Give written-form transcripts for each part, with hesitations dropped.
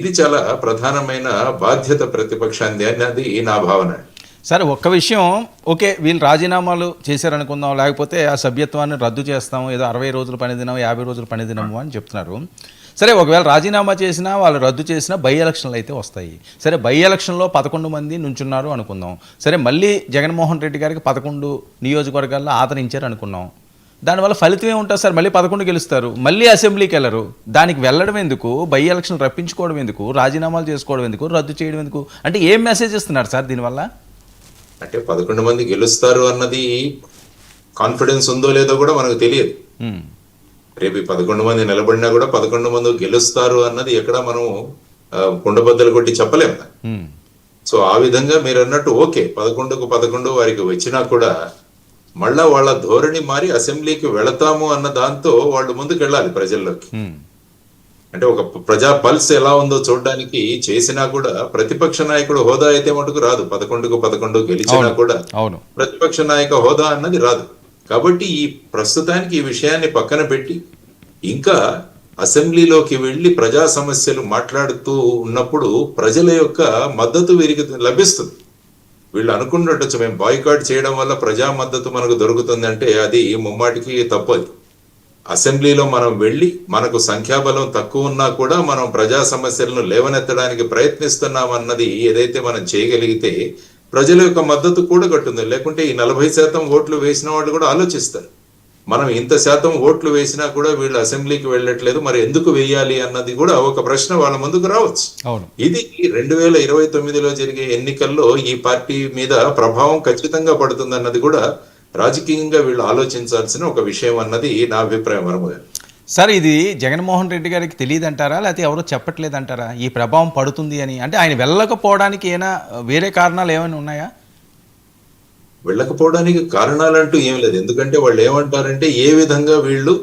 ఇది చాలా ప్రధానమైన బాధ్యత ప్రతిపక్షాన్ని అన్నది నా భావన. సరే, ఒక్క విషయం, ఓకే, వీళ్ళు రాజీనామాలు చేశారనుకుందాం, లేకపోతే ఆ సభ్యత్వాన్ని రద్దు చేస్తాము, ఏదో 60 రోజులు పనిదినం 50 రోజులు పనిదినము అని చెప్తున్నారు. సరే, ఒకవేళ రాజీనామా చేసినా వాళ్ళు రద్దు చేసినా బై ఎలక్షన్లు అయితే వస్తాయి. సరే, బై ఎలక్షన్లో 11 మంది నుంచున్నారు అనుకుందాం. సరే, మళ్ళీ జగన్మోహన్ రెడ్డి గారికి 11 నియోజకవర్గాల్లో ఆదరించారు అనుకున్నాం. దానివల్ల ఫలితం ఏముంటుంది సార్? మళ్ళీ 11 గెలుస్తారు, మళ్ళీ అసెంబ్లీకి వెళ్ళరు. దానికి వెళ్ళడం ఎందుకు? బై ఎలక్షన్ రప్పించుకోవడం ఎందుకు? రాజీనామాలు చేసుకోవడం ఎందుకు? రద్దు చేయడం ఎందుకు? అంటే ఏం మెసేజ్ ఇస్తున్నారు సార్ దీనివల్ల? అంటే 11 మంది గెలుస్తారు అన్నది కాన్ఫిడెన్స్ ఉందో లేదో కూడా మనకు తెలియదు. రేపు 11 మంది నిలబడినా కూడా 11 మంది గెలుస్తారు అన్నది ఎక్కడ మనం కుండబద్దలు కొట్టి చెప్పలేము. సో ఆ విధంగా మీరు అన్నట్టు ఓకే, 11కు 11 వారికి వచ్చినా కూడా మళ్ళా వాళ్ళ ధోరణి మారి అసెంబ్లీకి వెళతాము అన్న దాంతో వాళ్ళు ముందుకు వెళ్ళాలి ప్రజల్లోకి. అంటే ఒక ప్రజా పల్స్ ఎలా ఉందో చూడడానికి చేసినా కూడా ప్రతిపక్ష నాయకుడు హోదా అయితే మటుకు రాదు. 11కు 11 గెలిచినా కూడా ప్రతిపక్ష నాయక హోదా అన్నది రాదు. కాబట్టి ఈ ప్రస్తుతానికి ఈ విషయాన్ని పక్కన పెట్టి ఇంకా అసెంబ్లీలోకి వెళ్లి ప్రజా సమస్యలు మాట్లాడుతూ ఉన్నప్పుడు ప్రజల యొక్క మద్దతు వీరికి లభిస్తుంది. వీళ్ళు అనుకున్నట్టు మేము బాయ్కాట్ చేయడం వల్ల ప్రజా మద్దతు మనకు దొరుకుతుంది అంటే అది ముమ్మాటికి తప్పదు. అసెంబ్లీలో మనం వెళ్ళి మనకు సంఖ్యాబలం తక్కువ ఉన్నా కూడా మనం ప్రజా సమస్యలను లేవనెత్తడానికి ప్రయత్నిస్తున్నాం అన్నది ఏదైతే మనం చేయగలిగితే ప్రజల యొక్క మద్దతు కూడా కట్టుంది. లేకుంటే ఈ 40% ఓట్లు వేసిన వాళ్ళు కూడా ఆలోచిస్తారు, మనం ఇంత శాతం ఓట్లు వేసినా కూడా వీళ్ళు అసెంబ్లీకి వెళ్ళట్లేదు, మరి ఎందుకు వేయాలి అన్నది కూడా ఒక ప్రశ్న వాళ్ళ ముందుకు రావచ్చు. ఇది 2029లో జరిగే ఎన్నికల్లో ఈ పార్టీ మీద ప్రభావం ఖచ్చితంగా పడుతుంది అన్నది కూడా రాజకీయంగా వీళ్ళు ఆలోచించాల్సిన ఒక విషయం అన్నది నా అభిప్రాయం. వరమగారు సార్, ఇది జగన్మోహన్ రెడ్డి గారికి తెలియదంటారా, లేకపోతే ఎవరో చెప్పట్లేదంటారా ఈ ప్రభావం పడుతుంది అని? అంటే ఆయన వెళ్ళకపోవడానికి ఏమైనా వేరే కారణాలు ఏమైనా ఉన్నాయా? వెళ్ళకపోవడానికి కారణాలంటూ ఏం లేదు. ఎందుకంటే వాళ్ళు ఏమంటారంటే ఏ విధంగా వీళ్ళు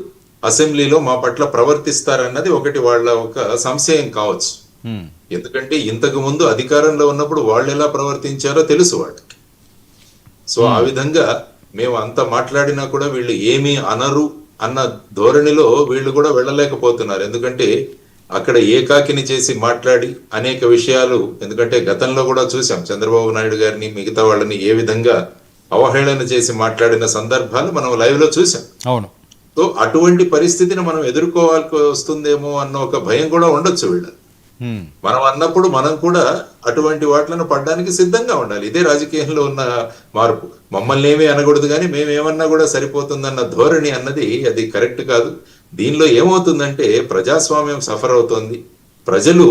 అసెంబ్లీలో మా పట్ల ప్రవర్తిస్తారన్నది ఒకటి వాళ్ళ ఒక సంశయం కావచ్చు. ఎందుకంటే ఇంతకు ముందు అధికారంలో ఉన్నప్పుడు వాళ్ళు ఎలా ప్రవర్తించారో తెలుసు వాళ్ళకి. సో ఆ విధంగా మేము అంత మాట్లాడినా కూడా వీళ్ళు ఏమీ అనరు అన్న ధోరణిలో వీళ్ళు కూడా వెళ్ళలేకపోతున్నారు. ఎందుకంటే అక్కడ ఏకాకిని చేసి మాట్లాడి అనేక విషయాలు, ఎందుకంటే గతంలో కూడా చూసాం చంద్రబాబు నాయుడు గారిని మిగతా వాళ్ళని ఏ విధంగా అవహేళన చేసి మాట్లాడిన సందర్భాలు మనం లైవ్ లో చూసాం. అవును. సో అటువంటి పరిస్థితిని మనం ఎదుర్కోవాల్సి వస్తుందేమో అన్న ఒక భయం కూడా ఉండొచ్చు వీళ్ళ. మనం అన్నప్పుడు మనం కూడా అటువంటి వాటిలను పడడానికి సిద్ధంగా ఉండాలి. ఇదే రాజకీయంలో ఉన్న మార్పు. మమ్మల్ని ఏమీ అనకూడదు కానీ మేమేమన్నా కూడా సరిపోతుందన్న ధోరణి అన్నది అది కరెక్ట్ కాదు. దీనిలో ఏమవుతుందంటే ప్రజాస్వామ్యం సఫర్ అవుతోంది. ప్రజలు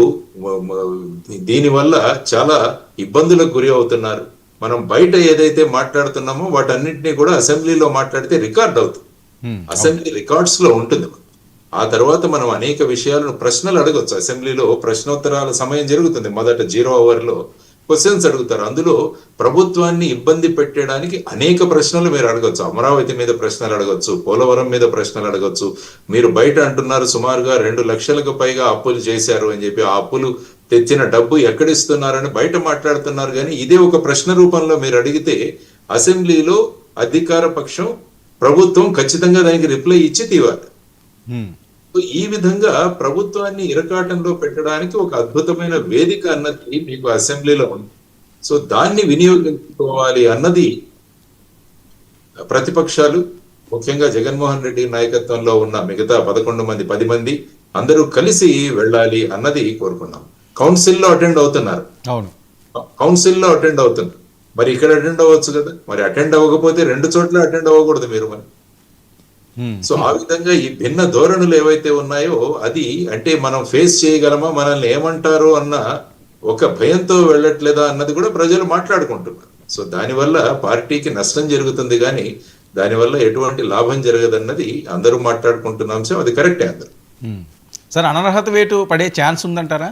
దీనివల్ల చాలా ఇబ్బందులకు గురి అవుతున్నారు. మనం బయట ఏదైతే మాట్లాడుతున్నామో వాటన్నింటినీ కూడా అసెంబ్లీలో మాట్లాడితే రికార్డ్ అవుతుంది, అసెంబ్లీ రికార్డ్స్ లో ఉంటుంది. ఆ తర్వాత మనం అనేక విషయాలను ప్రశ్నలు అడగొచ్చు. అసెంబ్లీలో ప్రశ్నోత్తరాల సమయం జరుగుతుంది. మొదట 0 hour లో క్వశ్చన్స్ అడుగుతారు. అందులో ప్రభుత్వాన్ని ఇబ్బంది పెట్టడానికి అనేక ప్రశ్నలు మీరు అడగొచ్చు. అమరావతి మీద ప్రశ్నలు అడగొచ్చు, పోలవరం మీద ప్రశ్నలు అడగొచ్చు. మీరు బయట అంటున్నారు సుమారుగా 2 లక్షలకు పైగా అప్పులు చేశారు అని చెప్పి, ఆ అప్పులు తెచ్చిన డబ్బు ఎక్కడిస్తున్నారని బయట మాట్లాడుతున్నారు. కానీ ఇదే ఒక ప్రశ్న రూపంలో మీరు అడిగితే అసెంబ్లీలో అధికార పక్షం ప్రభుత్వం ఖచ్చితంగా దానికి రిప్లై ఇచ్చి తీవాలి. ఈ విధంగా ప్రభుత్వాన్ని ఇరకాటంలో పెట్టడానికి ఒక అద్భుతమైన వేదిక అన్నది మీకు అసెంబ్లీలో ఉంది. సో దాన్ని వినియోగించుకోవాలి అన్నది ప్రతిపక్షాలు, ముఖ్యంగా జగన్మోహన్ రెడ్డి నాయకత్వంలో ఉన్న మిగతా 11 మంది 10 మంది అందరూ కలిసి వెళ్ళాలి అన్నది కోరుకున్నాం. కౌన్సిల్లో అటెండ్ అవుతున్నారు, కౌన్సిల్లో అటెండ్ అవుతున్నారు. మరి ఇక్కడ అటెండ్ అవ్వచ్చు కదా, మరి అటెండ్ అవ్వకపోతే 2 చోట్ల అటెండ్ అవ్వకూడదు మీరు మరి. సో ఆ విధంగా ఈ భిన్న ధోరణులు ఏవైతే ఉన్నాయో అది అంటే మనం ఫేస్ చేయగలమా, మనల్ని ఏమంటారో అన్న ఒక భయంతో వెళ్ళట్లేదా అన్నది కూడా ప్రజలు మాట్లాడుకుంటున్నారు. సో దానివల్ల పార్టీకి నష్టం జరుగుతుంది కానీ దానివల్ల ఎటువంటి లాభం జరగదన్నది అందరూ మాట్లాడుకుంటున్న అంశం. అది కరెక్టే అందరూ. సార్, అనర్హత వేటు పడే ఛాన్స్ ఉందంటారా?